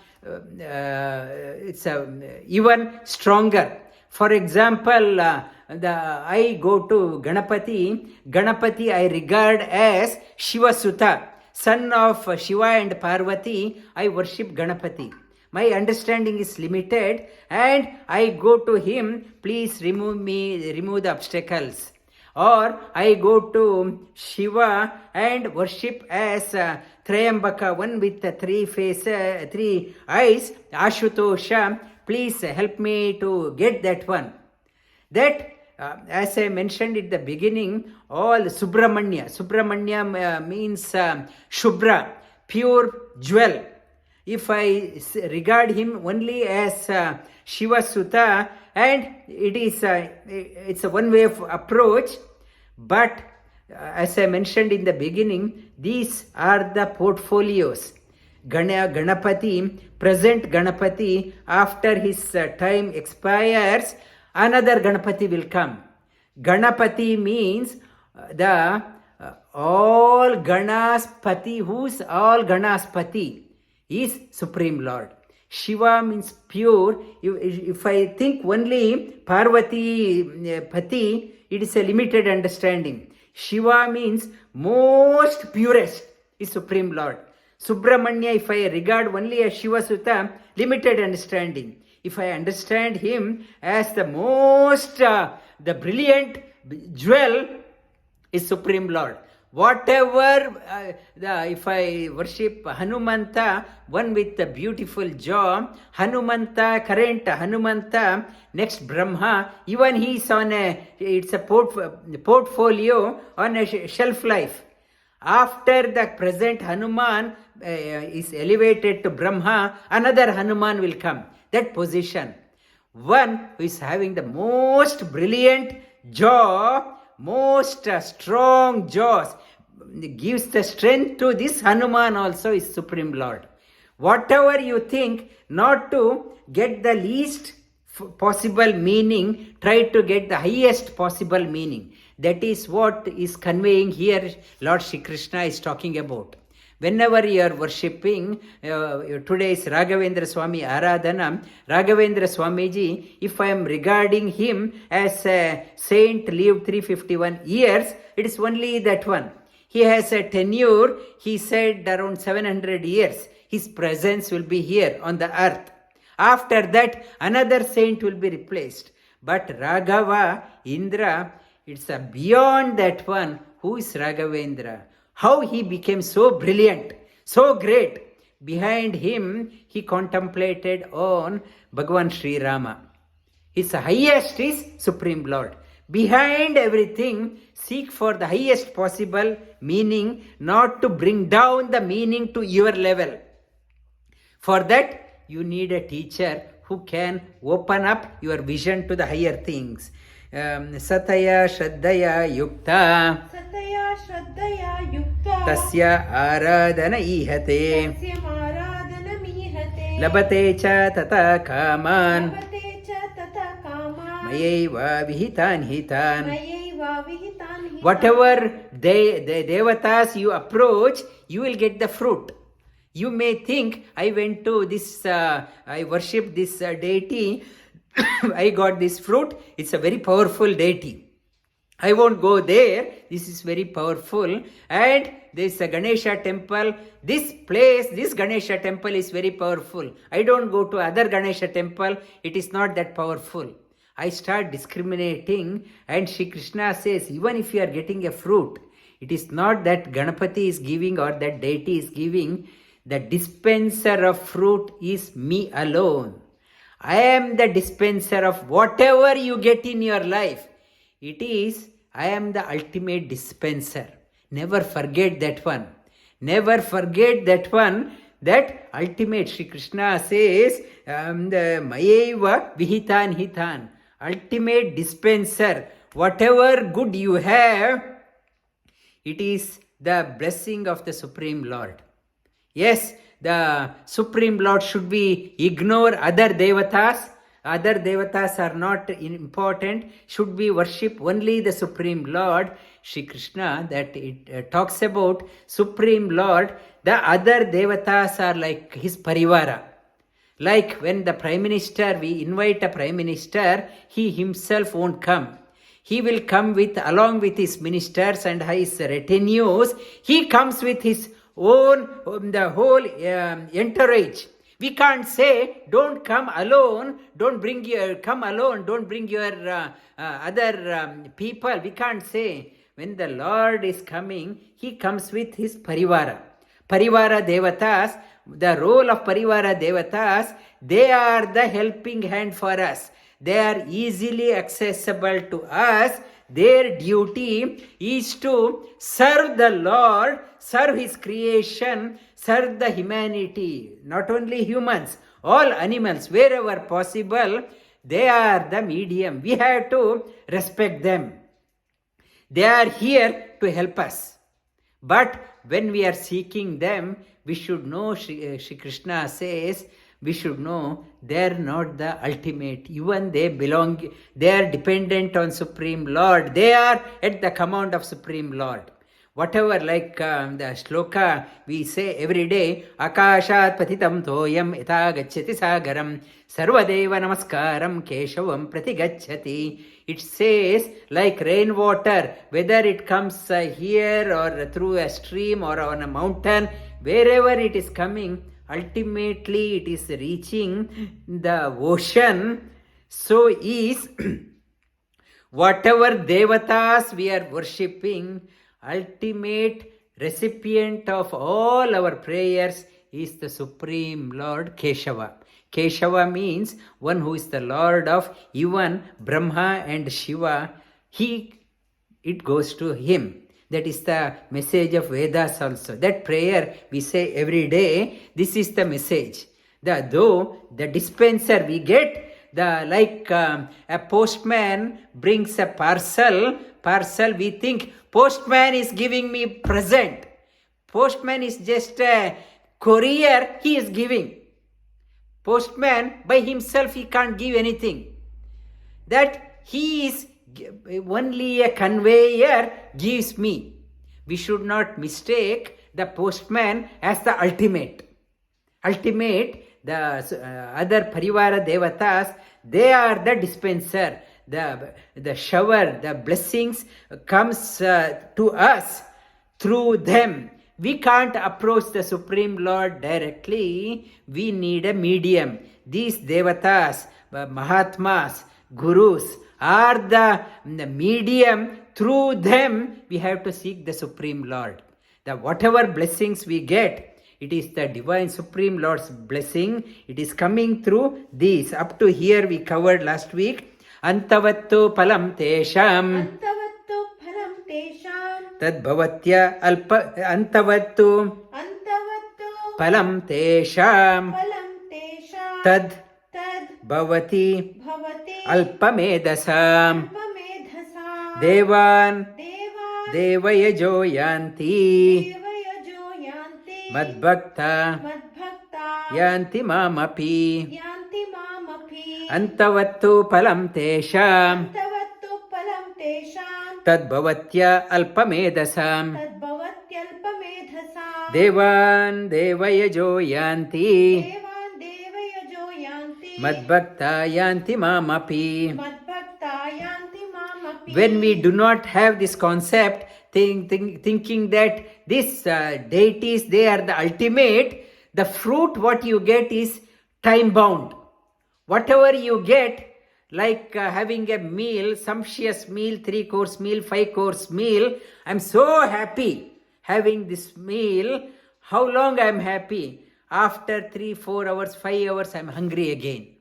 even stronger. For example, I go to Ganapati I regard as Shiva Sutta, son of Shiva and Parvati. I worship Ganapati. My understanding is limited and I go to him, please remove the obstacles. Or I go to Shiva and worship as Trayambaka, one with 3 eyes, Ashutosha, please help me to get that one. That, as I mentioned at the beginning, all Subramanya means Shubra, pure jewel. if I regard him only as Shiva Sutta, and it's a one way of approach, but as I mentioned in the beginning, these are the portfolios. Ganapati, present Ganapati, after his time expires, another Ganapati will come. Ganapati means the all Ganas Pati. Who's all Ganas Pati? Is Supreme Lord. Shiva means pure. If I think only Parvati Pati, it is a limited understanding. Shiva means most purest is Supreme Lord. Subramanya, if I regard only as Shiva Sutta, limited understanding. If I understand him as the most, the brilliant jewel is Supreme Lord. Whatever, if I worship Hanumanta, one with the beautiful jaw, Hanumanta, current Hanumanta, next Brahma, even he is on it's a portfolio on a shelf life. After the present Hanuman is elevated to Brahma, another Hanuman will come. That position. One who is having the most brilliant jaw, most strong jaws, gives the strength to this Hanuman also is Supreme Lord. Whatever you think, not to get the least possible meaning, try to get the highest possible meaning. That is what is conveying here Lord Shri Krishna is talking about. Whenever you are worshipping, today's Raghavendra Swami Aradhana, Raghavendra Swamiji, if I am regarding him as a saint, lived 351 years, it is only that one. He has a tenure, he said around 700 years. His presence will be here on the earth. After that, another saint will be replaced. But Raghava, Indra, it's beyond that one. Who is Raghavendra? How he became so brilliant, so great. Behind him, he contemplated on Bhagavan Sri Rama. His highest is Supreme Lord. Behind everything, seek for the highest possible meaning, not to bring down the meaning to your level. For that, you need a teacher who can open up your vision to the higher things. Sataya Shraddaya Yukta Sataya Shraddaya Yukta Tasya Aradhana Ihate Tasya Aradhana Mihate Labate Cha Tata Kaman Labate Cha Tata Kaman Mayaiva Vihitan Hitan. Mayaiva Vihitan Hitan. Whatever the devatas you approach, you will get the fruit. You may think, I went to this, I worship this deity, I got this fruit, it's a very powerful deity. I won't go there, this is very powerful. And there's a Ganesha temple, this place, this Ganesha temple is very powerful. I don't go to other Ganesha temple, it is not that powerful. I start discriminating, and Shri Krishna says, even if you are getting a fruit, it is not that Ganapati is giving or that deity is giving. The dispenser of fruit is me alone. I am the dispenser of whatever you get in your life. I am the ultimate dispenser. Never forget that one. Never forget that one. That ultimate, Shri Krishna says, the Mayeva Vihitan Hitan. Ultimate dispenser. Whatever good you have, it is the blessing of the Supreme Lord. Yes, the Supreme Lord should be ignore other devatas. Other devatas are not important. Should be worship only the Supreme Lord. Shri Krishna, that it talks about Supreme Lord. The other devatas are like his parivara. Like when the Prime Minister, we invite a Prime Minister, he himself won't come. He will come along with his ministers and his retinues. He comes with his own, the whole entourage. We can't say, don't come alone, come alone, don't bring your other people. We can't say. When the Lord is coming, he comes with his parivara. Parivara devatas, the role of parivara devatas, they are the helping hand for us. They are easily accessible to us. Their duty is to serve the Lord, serve his creation, serve the humanity, not only humans, all animals, wherever possible, they are the medium. We have to respect them. They are here to help us. But when we are seeking them, we should know, Shri Krishna says, we should know they are not the ultimate. Even they are dependent on Supreme Lord. They are at the command of Supreme Lord. Whatever, like the sloka we say every day, Akashat patitam toyam ita gacchati sagaram sarvadeva namaskaram keshavam prati gacchati. It says like rainwater, whether it comes here or through a stream or on a mountain, wherever it is coming, ultimately it is reaching the ocean. So is whatever devatas we are worshipping, ultimate recipient of all our prayers is the Supreme Lord Keshava. Keshava means one who is the Lord of even Brahma and Shiva. It goes to him. That is the message of Vedas also. That prayer we say every day, this is the message. Though the dispenser we get, a postman brings a parcel, we think postman is giving me present. Postman is just a courier, he is giving. Postman by himself he can't give anything. That he is only a conveyor gives me. We should not mistake the postman as the ultimate. The other Parivara Devatas, they are the dispenser. The shower, the blessings comes to us through them. We can't approach the Supreme Lord directly. We need a medium. These Devatas, Mahatmas, Gurus are the medium. Through them, we have to seek the Supreme Lord. Whatever blessings we get, it is the Divine Supreme Lord's blessing. It is coming through these. Up to here we covered last week. Antavattu palam tesham. Antavattu palam tesham. Tad bhavatya alpa. Antavattu palam tesham. Tad bhavati alpamedasam. Devan devayajo yanti. Madbhakta yanti mamapi. Antavattu palam tesham. Tad bhavatya alpamedasam. Devan devayajo yanti. Madbhakta yanti mamapi. When we do not have this concept, thinking that these deities, they are the ultimate, the fruit what you get is time bound. Whatever you get, like having a meal, sumptuous meal, 3-course meal, 5-course meal, I'm so happy having this meal. How long I'm happy? After 3, 4 hours, 5 hours, I'm hungry again.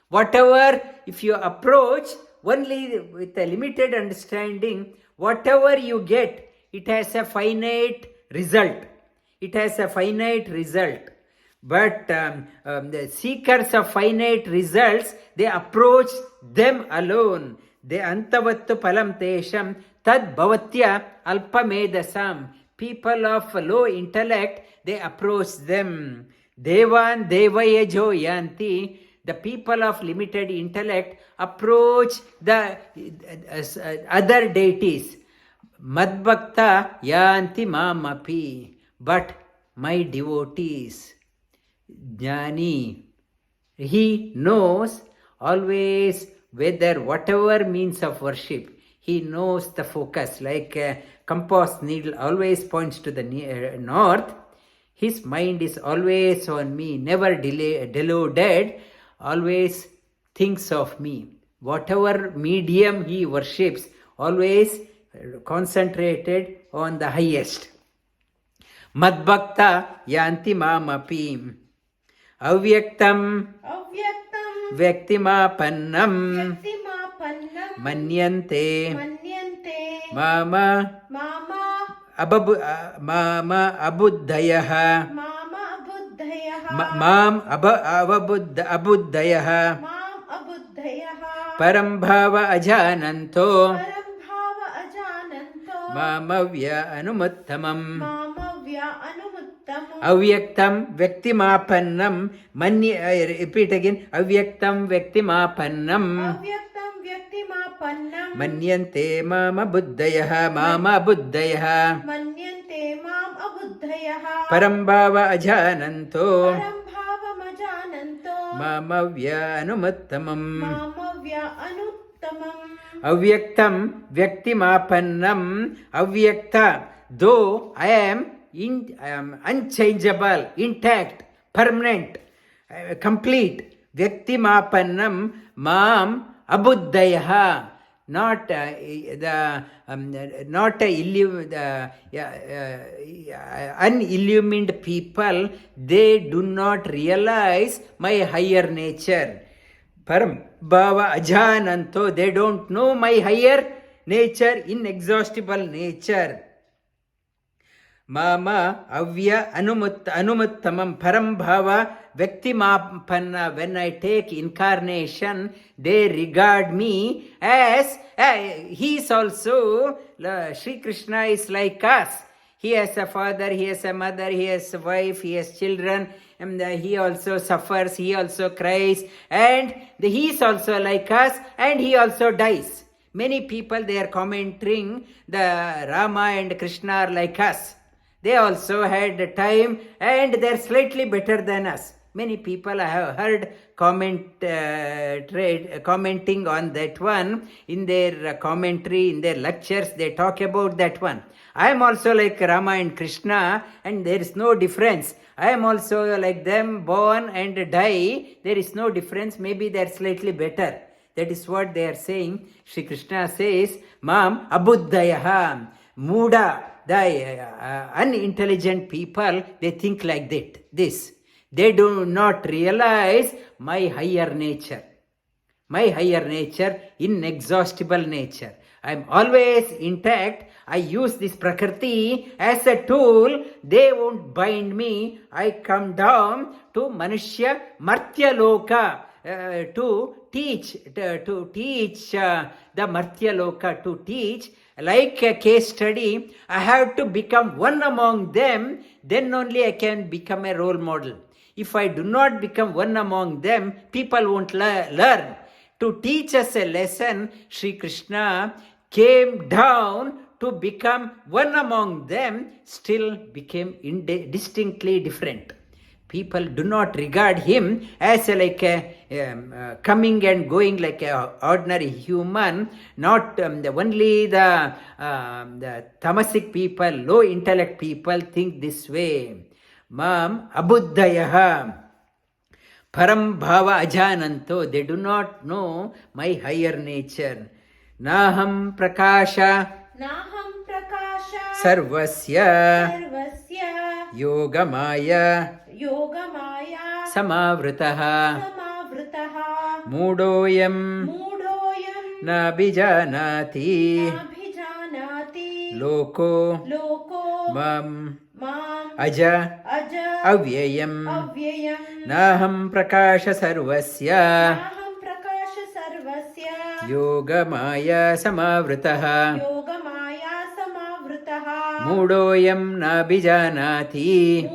Whatever, if you approach only with a limited understanding, whatever you get, it has a finite result. But the seekers of finite results, they approach them alone. De antavattu palam tesham tad bhavatya alpamedasam. People of low intellect, they approach them. Devan devayajo yanti. The people of limited intellect approach the other deities. Madbhakta yanti mamapi. But my devotees, Jnani, he knows always whether whatever means of worship, he knows the focus. Like a compass needle always points to the north, his mind is always on me, never deluded, always thinks of me. Whatever medium he worships, always concentrated on the highest. Madbhakta yanti mamapi. Avyaktam Vyaktimapannam Manyante Mama mama abuddhayah, mama buddhayah, mam abuddhayah, mam abuddhayah, parambhava ajananto, param bhava ajananto, mamavya anumuttamam, mamavya anumuttamam, avyaktam vyaktimapannam, repeat again, avyaktam vyaktimapannam, avyaktam vyaktimapannam, manyante mama buddhayah, manyante mam abuddhayah, parambhava ajananto, param bhava ajananto, mamavya anumuttamam, mamavya anuttamam, avyaktam vyaktimapannam, avyakta, though I am unchangeable, intact, permanent, complete, vyaktimapannam, mam abuddhayah, not unillumined people, they do not realize my higher nature. Param Bhava Ajananto, they don't know my higher nature, inexhaustible nature. Mama Avya Anumuttamam Param Bhava Vyaktimapanna. When I take incarnation, they regard me as he is also, Sri Krishna is like us. He has a father, he has a mother, he has a wife, he has children, and he also suffers, he also cries, and he is also like us, and he also dies. Many people, they are commenting the Rama and Krishna are like us. They also had time and they are slightly better than us. Many people I have heard commenting on that one in their commentary, in their lectures, they talk about that one. I am also like Rama and Krishna, and there is no difference. I am also like them, born and die. There is no difference. Maybe they are slightly better. That is what they are saying. Shri Krishna says, Mam abuddhayaha, muda, the unintelligent people, they think like that. This. They do not realize my higher nature. My higher nature, inexhaustible nature. I am always intact. I use this Prakriti as a tool. They won't bind me. I come down to Manushya Martya Loka to teach the Martya Loka, to teach. Like a case study, I have to become one among them, then only I can become a role model. If I do not become one among them, people won't learn. To teach us a lesson, Sri Krishna came down to become one among them, still became distinctly different. People do not regard him as like a coming and going like an ordinary human. Not only the tamasic people, low intellect people think this way. Mam abuddhayaha param bhava ajananto. They do not know my higher nature. Naham prakasha sarvasya yogamaya samavritah mudoyam nabhijanati loko mam aja avyayam naham prakasha sarvasya yogamaya samavritah mudoyam nabhijanati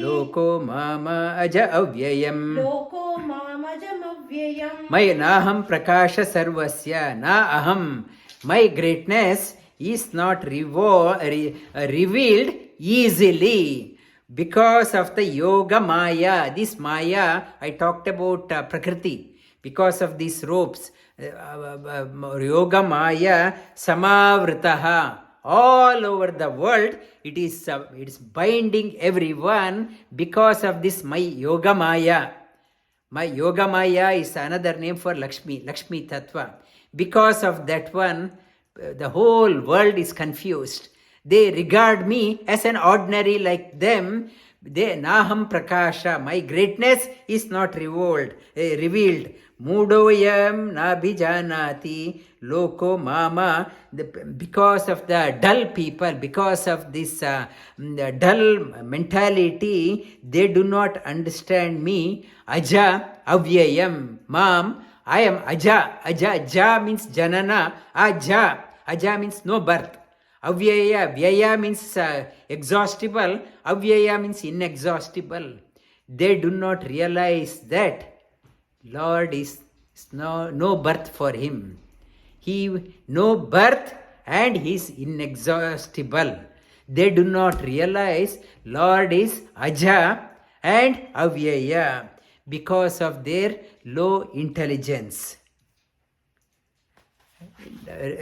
loko mama aja avyayam. My naham prakasha sarvasya, na aham. My greatness is not revealed easily because of the yoga maya. This maya, I talked about Prakriti. Because of these ropes, yoga maya samavritaha. All over the world, it is binding everyone because of this my yoga maya. My yoga maya is another name for Lakshmi Tattva. Because of that one, the whole world is confused. They regard me as an ordinary like them, Naham prakasha, my greatness is not revealed. Mudoyam nabhijanati loko mama. Because of the dull people, because of this dull mentality, they do not understand me. Aja avyayam mam. I am Aja. Aja means Janana. Aja means no birth. Vyaya means exhaustible. Avyaya means inexhaustible. They do not realize that Lord is no birth for him. He no birth and he is inexhaustible. They do not realize Lord is Aja and Avyaya because of their low intelligence.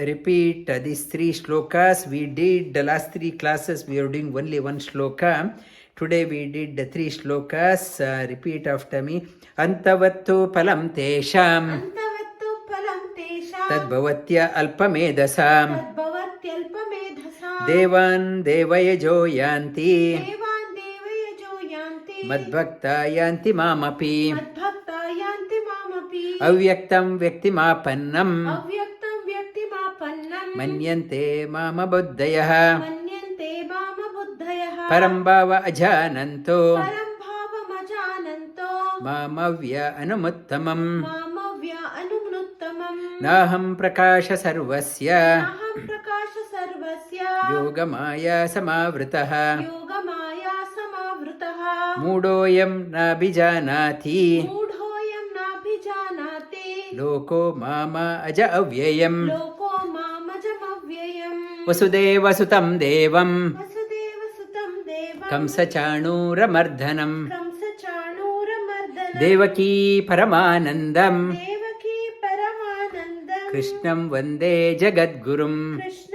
Repeat these 3 shlokas. We did the last 3 classes, we are doing only 1 shloka. Today we did the 3 shlokas. Repeat after me. Antavattu palam tesham ಅಂತವತ್ತು ಫಲಂ ತೇಷಾಂ tadbhavatya alpamedasam ತದ್ಭವತ್ಯಲ್ಪಮೇಧಸಾಂ devan devayajo yanti ದೇವಾನ್ ದೇವಯಜೋ ಯಾಂತಿ madbhakta yanti mamapi ಮದ್ಭಕ್ತಾ ಯಾಂತಿ ಮಾಮಪಿ avyaktam vyaktimapannam ಅವ್ಯಕ್ತಂ ವ್ಯಕ್ತಿಮಾಪನ್ನಂ manyante mamabuddhayah ಮನ್ಯಂತೆ ಮಾಮ ಬುದ್ಧಯಃ param bhava ajananto ಪರಂ ಭಾವಮಜಾನಂತೋ mamavya anumuttamam ಮಾಮವ್ಯ ಅನುಮನುತ್ತಮಂ naham prakasha sarvasya ಅಹಂ ಪ್ರಕಾಶ ಸರ್ವಸ್ಯ yogamaya samavritah Yogamaya ಸಮಾವೃತಃ moodoyam nabhijanati ಮೂಢೋಯಂ ನಾಭಿಜಾನಾತಿ loko mama aja avyayam ಲೋಕೋ ಮಾಮಜಮವ್ಯಯಂ vasudeva sutam devam Vasudeva ಸುತಂ ದೇವಂ kamsachanuramardhanam ಕಂಸಚಾಣೂರಮರ್ದನಂ devaki paramanandam Devaki ಪರಮಾನಂದಂ krishnam vande jagadgurum Krishna